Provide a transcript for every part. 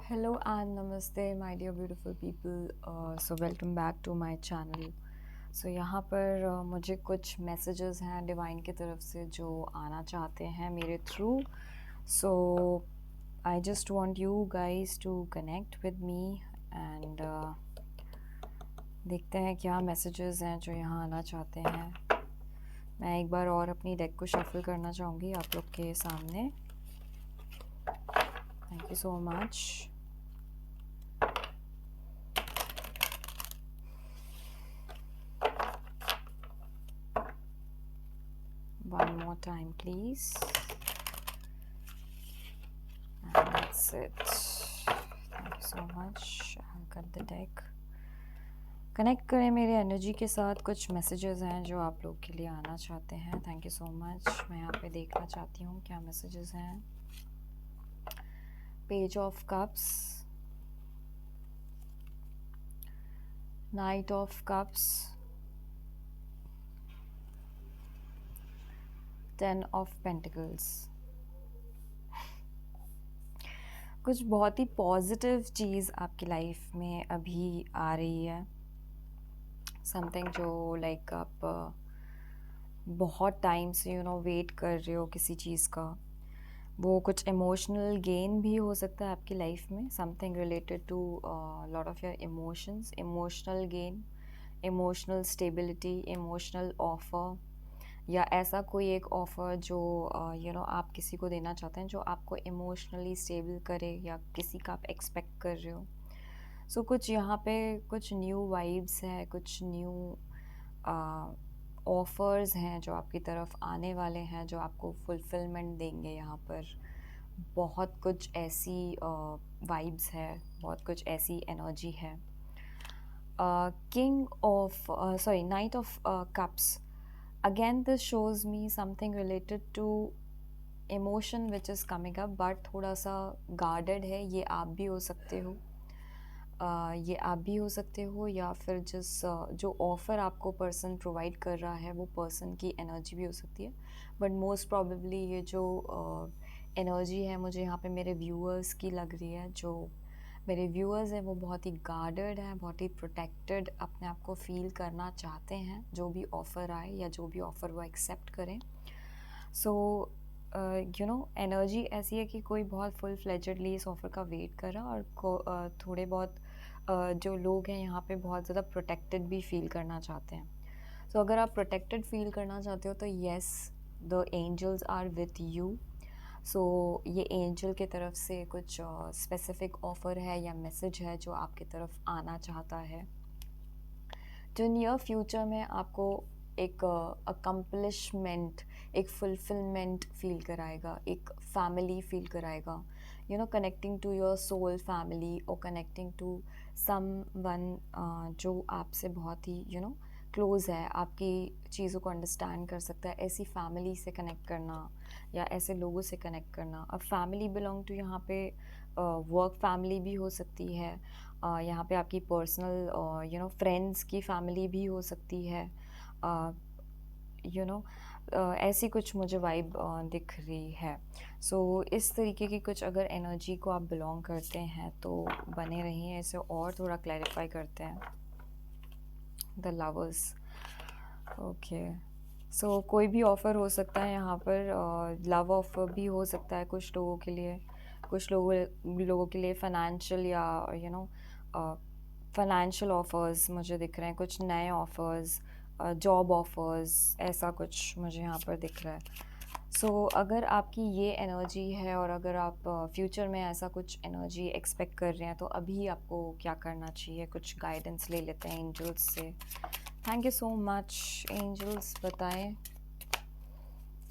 Hello and namaste, my dear beautiful people. Welcome back to my channel. यहाँ पर मुझे कुछ मैसेजेस हैं डिवाइन की तरफ से जो आना चाहते हैं मेरे through. So I just want you guys to connect with me and देखते हैं क्या मैसेजेस हैं जो यहाँ आना चाहते हैं. मैं एक बार और अपनी डेक को शफल करना चाहूँगी आप लोग के सामने. Thank you so much. One more time please. And that's it. Thank you so much. I'll cut the deck. Connect करें मेरे एनर्जी के साथ. कुछ मैसेजेस हैं जो आप लोग के लिए आना चाहते हैं. Thank you so much. मैं यहाँ पे देखना चाहती हूँ क्या मैसेजेस हैं. Page of cups, night of cups, 10 of pentacles. कुछ बहुत ही पॉजिटिव चीज़ आपकी लाइफ में अभी आ रही है. समथिंग जो लाइक आप बहुत टाइम से वेट कर रहे हो किसी चीज़ का. वो कुछ इमोशनल गेन भी हो सकता है आपकी लाइफ में. Something related to lot of your emotions. Emotional gain, emotional stability, emotional offer या ऐसा कोई एक ऑफ़र जो आप किसी को देना चाहते हैं जो आपको इमोशनली स्टेबल करे या किसी का आप एक्सपेक्ट कर रहे हो. सो कुछ यहाँ पे कुछ न्यू वाइब्स है, कुछ न्यू ऑफ़र्स हैं जो आपकी तरफ आने वाले हैं जो आपको फुलफिलमेंट देंगे. यहाँ पर बहुत कुछ ऐसी वाइब्स है, बहुत कुछ ऐसी एनर्जी है. King of knight of cups. Again this shows me something related to emotion which is coming up, but थोड़ा सा गार्डेड है. ये आप भी हो सकते हो, ये आप भी हो सकते हो, या फिर जो ऑफ़र आपको पर्सन प्रोवाइड कर रहा है वो पर्सन की एनर्जी भी हो सकती है. बट मोस्ट प्रॉबेबली ये जो एनर्जी है मुझे यहाँ पे मेरे व्यूअर्स की लग रही है. जो मेरे व्यूअर्स हैं वो बहुत ही गार्डेड हैं, बहुत ही प्रोटेक्टेड अपने आप को फील करना चाहते हैं जो भी ऑफ़र आए या जो भी ऑफ़र वो एक्सेप्ट करें. सो एनर्जी ऐसी है कि कोई बहुत फुल फ्लेजेडली इस ऑफ़र का वेट कर रहा है और थोड़े बहुत जो लोग हैं यहाँ पे बहुत ज़्यादा प्रोटेक्टेड भी फील करना चाहते हैं. सो अगर आप प्रोटेक्टेड फील करना चाहते हो तो yes, the angels are with you. So ये एंजल की तरफ से कुछ स्पेसिफिक ऑफ़र है या मैसेज है जो आपकी तरफ आना चाहता है जो नियर फ्यूचर में आपको एक अकम्पलिशमेंट, एक फुलफिलमेंट फील कराएगा, एक फैमिली फील कराएगा. Connecting to your soul family और कनेक्टिंग टू समवन जो आपसे बहुत ही क्लोज़ है, आपकी चीज़ों को अंडरस्टैंड कर सकता है. ऐसी फैमिली से कनेक्ट करना या ऐसे लोगों से कनेक्ट करना. अब फैमिली बिलोंग टू यहाँ पे वर्क फैमिली भी हो सकती है. यहाँ पे आपकी पर्सनल फ्रेंड्स की फैमिली भी हो सकती है. ऐसी कुछ मुझे वाइब दिख रही है. सो इस तरीके की कुछ अगर एनर्जी को आप बिलोंग करते हैं तो बने रहिए. इसे और थोड़ा क्लैरिफाई करते हैं. The lovers. ओके, सो कोई भी ऑफ़र हो सकता है यहाँ पर. लव ऑफ़र भी हो सकता है कुछ लोगों के लिए. कुछ लोगों के लिए फ़ाइनेंशियल या फ़ाइनेंशियल ऑफ़र्स मुझे दिख रहे हैं. कुछ नए ऑफ़र्स, जॉब ऑफ़र्स, ऐसा कुछ मुझे यहाँ पर दिख रहा है. सो अगर आपकी ये एनर्जी है और अगर आप फ्यूचर में ऐसा कुछ एनर्जी एक्सपेक्ट कर रहे हैं तो अभी आपको क्या करना चाहिए. कुछ गाइडेंस ले लेते हैं एंजल्स से. Thank you so much angels. बताएं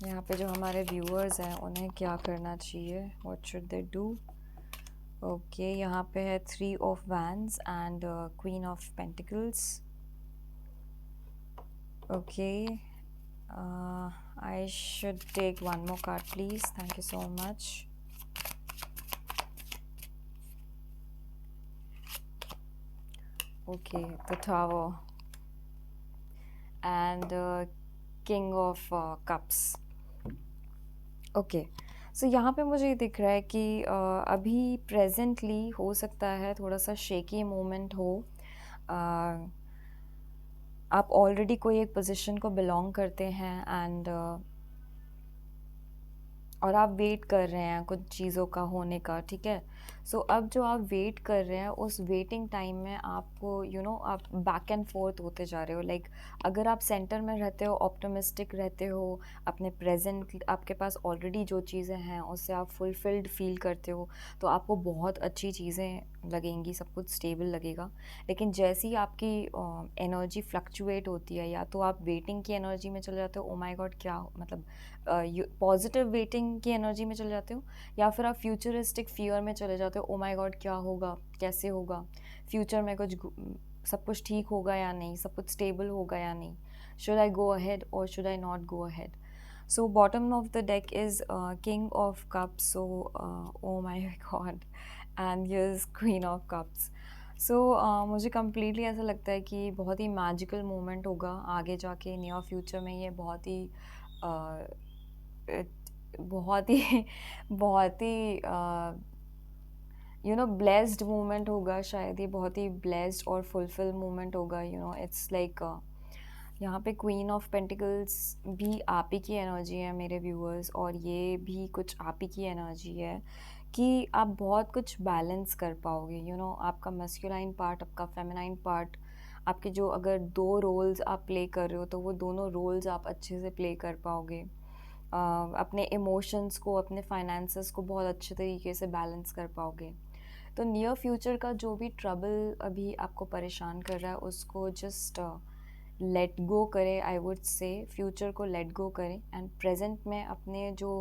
यहाँ पे जो हमारे व्यूअर्स हैं उन्हें क्या करना चाहिए. What should they do. Okay, यहाँ पे है 3 of wands and queen of pentacles. Okay, I should take one more card please. Thank you so much. Okay, the Tower and King of Cups. Okay, सो यहाँ पे मुझे ये दिख रहा है कि अभी प्रेजेंटली हो सकता है थोड़ा सा शेकी मोमेंट हो। अ, आप ऑलरेडी कोई एक पोजीशन को बिलोंग करते हैं एंड और आप वेट कर रहे हैं कुछ चीज़ों का होने का, ठीक है? सो अब जो आप वेट कर रहे हैं उस वेटिंग टाइम में आपको आप बैक एंड फोर्थ होते जा रहे हो। लाइक अगर आप सेंटर में रहते हो, ऑप्टिमिस्टिक रहते हो, अपने प्रेजेंट आपके पास ऑलरेडी जो चीज़ें हैं उससे आप फुलफिल्ड फील करते हो, तो आपको बहुत अच्छी चीज़ें लगेंगी, सब कुछ स्टेबल लगेगा। लेकिन जैसे ही आपकी एनर्जी फ्लक्चुएट होती है, या तो आप वेटिंग की एनर्जी में चले जाते हो, ओ माय गॉड क्या मतलब पॉजिटिव वेटिंग की एनर्जी में चले जाते हो, या फिर आप फ्यूचरिस्टिक फियर में चले जाते हो, ओ माय गॉड क्या होगा, कैसे होगा, फ्यूचर में सब कुछ ठीक होगा या नहीं, सब कुछ स्टेबल होगा या नहीं, शुड आई गो अहेड और should I not go ahead. So bottom of the deck is king of cups, so oh my god, and here is queen of cups. So मुझे कम्प्लीटली ऐसा लगता है कि बहुत ही मैजिकल मोमेंट होगा आगे जाके, नियर फ्यूचर में। ये बहुत ही uh, बहुत ही बहुत ही ब्लेस्ड मोमेंट होगा शायद। ये बहुत ही ब्लेस्ड और फुलफिल मोमेंट होगा। इट्स लाइक यहाँ पे क्वीन ऑफ पेंटिकल्स भी आप ही की एनर्जी है मेरे व्यूअर्स, और ये भी कुछ आप ही की एनर्जी है कि आप बहुत कुछ बैलेंस कर पाओगे। आपका मस्कुलाइन पार्ट, आपका फेमिनाइन पार्ट, आपके जो अगर दो रोल्स आप प्ले कर रहे हो तो वो दोनों रोल्स आप अच्छे से प्ले कर पाओगे। अपने इमोशंस को, अपने फाइनेंसेस को बहुत अच्छे तरीके से बैलेंस कर पाओगे। तो नियर फ्यूचर का जो भी ट्रबल अभी आपको परेशान कर रहा है उसको जस्ट लेट गो करें। आई वुड से फ्यूचर को लेट गो करें एंड प्रेजेंट में अपने जो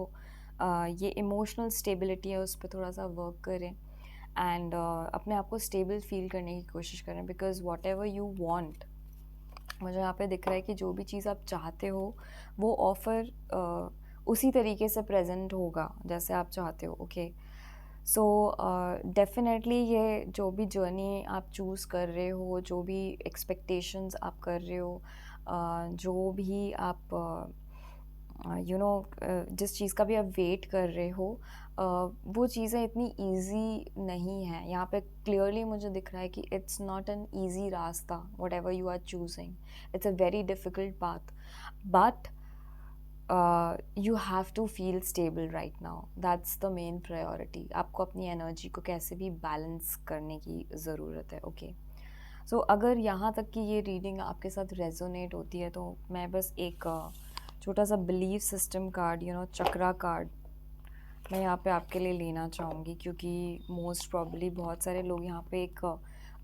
ये इमोशनल स्टेबिलिटी है उस पर थोड़ा सा वर्क करें एंड अपने आप को स्टेबल फील करने की कोशिश करें, because what ever you want, मुझे यहाँ पे दिख रहा है कि जो भी चीज़ आप चाहते हो वो ऑफ़र उसी तरीके से प्रेजेंट होगा जैसे आप चाहते हो। ओके, सो डेफिनेटली ये जो भी जर्नी आप चूज़ कर रहे हो, जो भी एक्सपेक्टेशंस आप कर रहे हो, जो भी आप जिस चीज़ का भी आप वेट कर रहे हो, वो चीज़ें इतनी इजी नहीं है। यहाँ पे क्लियरली मुझे दिख रहा है कि इट्स नॉट एन इजी रास्ता, whatever you are choosing, it's a very difficult path, but you have to feel stable right now, that's the main priority. आपको अपनी एनर्जी को कैसे भी बैलेंस करने की ज़रूरत है। ओके, सो अगर यहाँ तक कि ये रीडिंग आपके साथ रेजोनेट होती है तो मैं बस एक छोटा सा बिलीफ सिस्टम कार्ड, चक्रा कार्ड मैं यहाँ पे आपके लिए लेना चाहूँगी, क्योंकि मोस्ट प्रॉब्ली बहुत सारे लोग यहाँ पे एक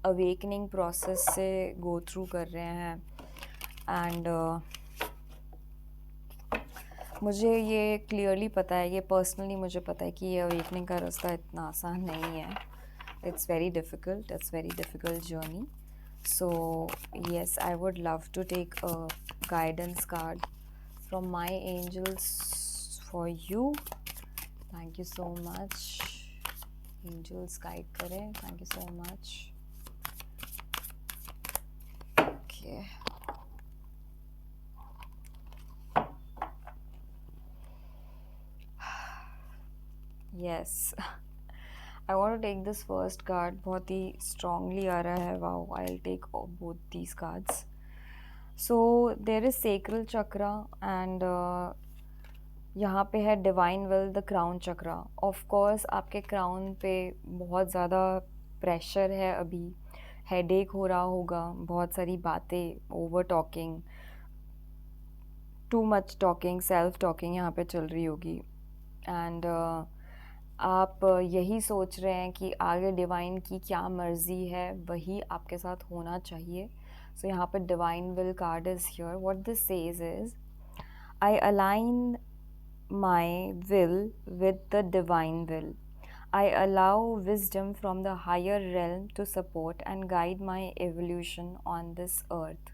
अवेकनिंग प्रोसेस से गो थ्रू कर रहे हैं एंड मुझे ये क्लियरली पता है, ये पर्सनली मुझे पता है कि ये अवेकनिंग का रास्ता इतना आसान नहीं है। It's very difficult journey. So yes, I would love to take a guidance card from my angels for you. Thank you so much. Angels guide करें. Thank you so much. Okay. Yes. I want to take this first card. बहुत ही strongly आ रहा है. Wow. I'll take both these cards. So there is sacral chakra and यहाँ पे है divine will, the crown chakra. Of course आपके crown पे बहुत ज़्यादा प्रेशर है अभी, हेडेक हो रहा होगा, बहुत सारी बातें, over talking, too much talking, self talking यहाँ पे चल रही होगी एंड आप यही सोच रहे हैं कि आगे डिवाइन की क्या मर्ज़ी है वही आपके साथ होना चाहिए। सो यहाँ पे divine will card is here. What this says is, I align my will with the divine will. I allow wisdom from the higher realm to support and guide my evolution on this earth.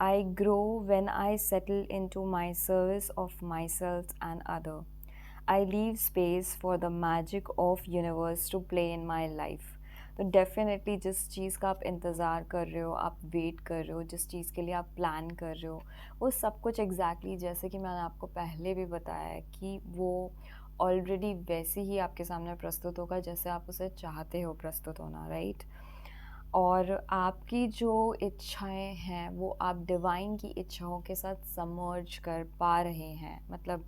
I grow when I settle into my service of myself and other. I leave space for the magic of universe to play in my life. तो definitely जिस चीज़ का आप इंतज़ार कर रहे हो, आप wait कर रहे हो, जिस चीज़ के लिए आप प्लान कर रहे हो, वो सब कुछ एग्जैक्टली जैसे कि मैंने आपको पहले भी बताया है कि वो ऑलरेडी वैसे ही आपके सामने प्रस्तुत होगा जैसे आप उसे चाहते हो प्रस्तुत होना, राइट? और आपकी जो इच्छाएं हैं वो आप डिवाइन की इच्छाओं के साथ समर्ज कर पा रहे हैं, मतलब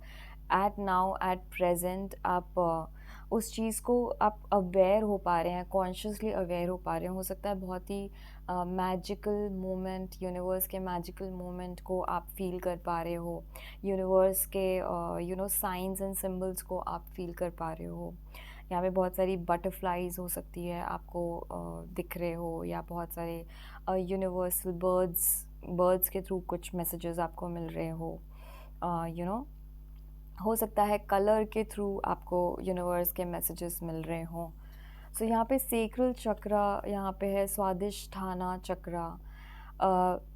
एट नाउ एट प्रेजेंट आप उस चीज़ को आप अवेयर हो पा रहे हैं, कॉन्शियसली अवेयर हो पा रहे हैं। हो सकता है बहुत ही मैजिकल मोमेंट, यूनिवर्स के मैजिकल मोमेंट को आप फील कर पा रहे हो, यूनिवर्स के साइंस एंड सिंबल्स को आप फील कर पा रहे हो। यहाँ पे बहुत सारी बटरफ्लाइज हो सकती है आपको दिख रहे हो, या बहुत सारे यूनिवर्सल बर्ड्स बर्ड्स के थ्रू कुछ मैसेजेस आपको मिल रहे हो, यू नो हो सकता है कलर के थ्रू आपको यूनिवर्स के मैसेजेस मिल रहे हों। सो यहाँ पे सेक्रल चक्रा, यहाँ पे है स्वादिष्ठाना चक्रा,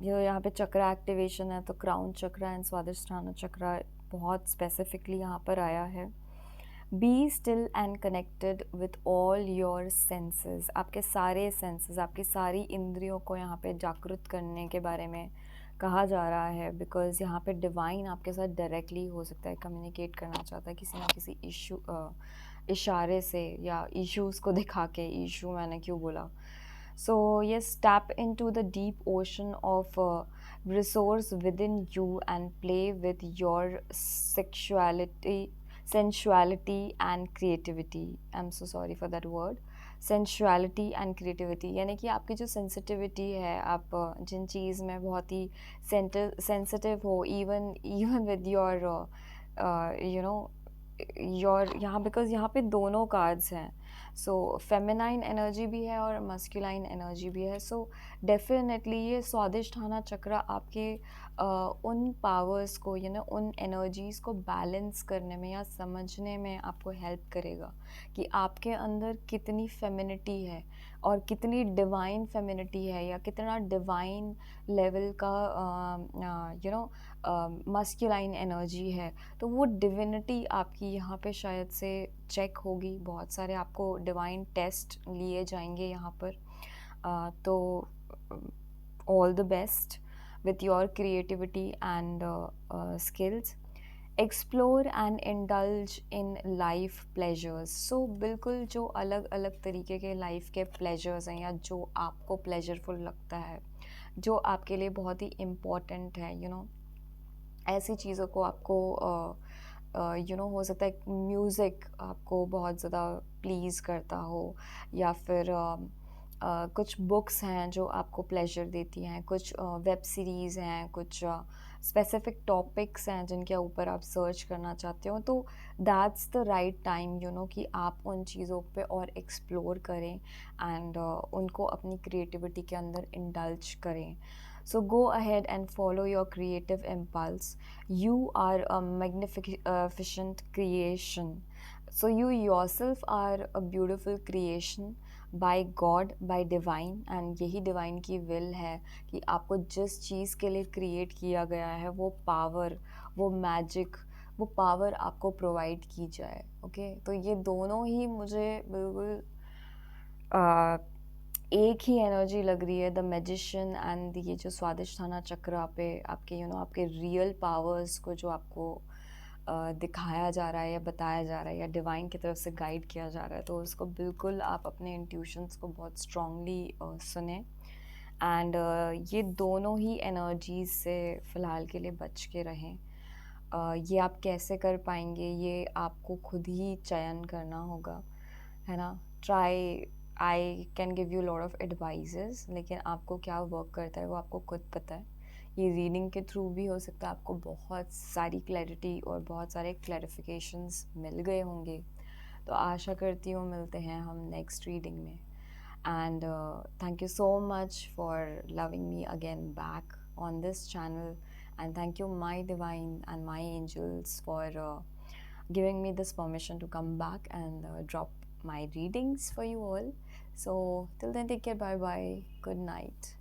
यहाँ पे चक्रा एक्टिवेशन है, तो क्राउन चक्रा एंड स्वादिष्ठाना चक्रा बहुत स्पेसिफिकली यहाँ पर आया है। Be still and connected with all your senses, आपके सारे सेंसेस, आपकी सारी इंद्रियों को यहाँ पे जागृत करने के बारे में कहा जा रहा है, बिकॉज़ यहाँ पे डिवाइन आपके साथ डायरेक्टली हो सकता है कम्युनिकेट करना चाहता है किसी ना किसी इशारे से, या इश्यूज़ को दिखा के। इशू मैंने क्यों बोला? So yes, tap into the deep ocean of resource within you and play with your sensuality and creativity. I'm so sorry for that word. Sensuality and creativity, यानी कि आपकी जो सेंसिटिविटी है, आप जिन चीज़ में बहुत ही सेंसिटिव हो, even even with your you know your, यहाँ बिकॉज यहाँ पे दोनों कार्ड्स हैं, सो फेमिनाइन एनर्जी भी है और मस्कुलाइन एनर्जी भी है। सो डेफिनेटली ये स्वादिष्ठाना चक्र आपके उन पावर्स को, उन एनर्जीज़ को बैलेंस करने में या समझने में आपको हेल्प करेगा कि आपके अंदर कितनी फेमिनिटी है और कितनी डिवाइन फेमिनिटी है, या कितना डिवाइन लेवल का मस्कुलाइन एनर्जी है। तो वो डिविनिटी आपकी यहाँ पे शायद से चेक होगी। बहुत सारे आपको डिवाइन टेस्ट लिए जाएंगे यहाँ पर। तो all the best with your creativity and skills. Explore and indulge in life pleasures. So बिल्कुल जो अलग अलग तरीके के लाइफ के प्लेजर्स हैं, या जो आपको प्लेजरफुल लगता है, जो आपके लिए बहुत ही इम्पॉर्टेंट है, ऐसी चीज़ों को आपको हो सकता है म्यूज़िक आपको बहुत ज़्यादा प्लीज़ करता हो, या फिर कुछ बुक्स हैं जो आपको प्लेजर देती हैं, कुछ वेब सीरीज़ हैं, कुछ स्पेसिफिक टॉपिक्स हैं जिनके ऊपर आप सर्च करना चाहते हो। तो दैट्स द राइट टाइम कि आप उन चीज़ों पे और एक्सप्लोर करें एंड उनको अपनी क्रिएटिविटी के अंदर इंडल्ज करें। So go ahead and follow your creative impulse. You are a magnificent creation. So you yourself are a beautiful creation by God, by divine, and यही divine की will है कि आपको जिस चीज़ के लिए create किया गया है वो power, वो magic, वो power आपको provide की जाए। ओके, तो ये दोनों ही मुझे बिल्कुल एक ही एनर्जी लग रही है, द मैजिशियन एंड ये जो स्वादिष्ठाना चक्र पे आपके आपके रियल पावर्स को जो आपको दिखाया जा रहा है या बताया जा रहा है या डिवाइन की तरफ से गाइड किया जा रहा है, तो उसको बिल्कुल आप अपने इंट्यूशंस को बहुत स्ट्रांगली सुने एंड ये दोनों ही एनर्जीज से फ़िलहाल के लिए बच के रहें। ये आप कैसे कर पाएंगे, ये आपको खुद ही चयन करना होगा, है ना। Try, I can give you lot of advises, लेकिन आपको क्या वर्क करता है वो आपको खुद पता है। ये रीडिंग के थ्रू भी हो सकता है आपको बहुत सारी क्लैरिटी और बहुत सारे क्लैरिफिकेशंस मिल गए होंगे। तो आशा करती हूँ मिलते हैं हम नेक्स्ट रीडिंग में। And thank you so much for loving me again back on this channel, and thank you my divine and my angels for giving me this permission to come back and drop my readings for you all. So till then, take care, bye bye, good night.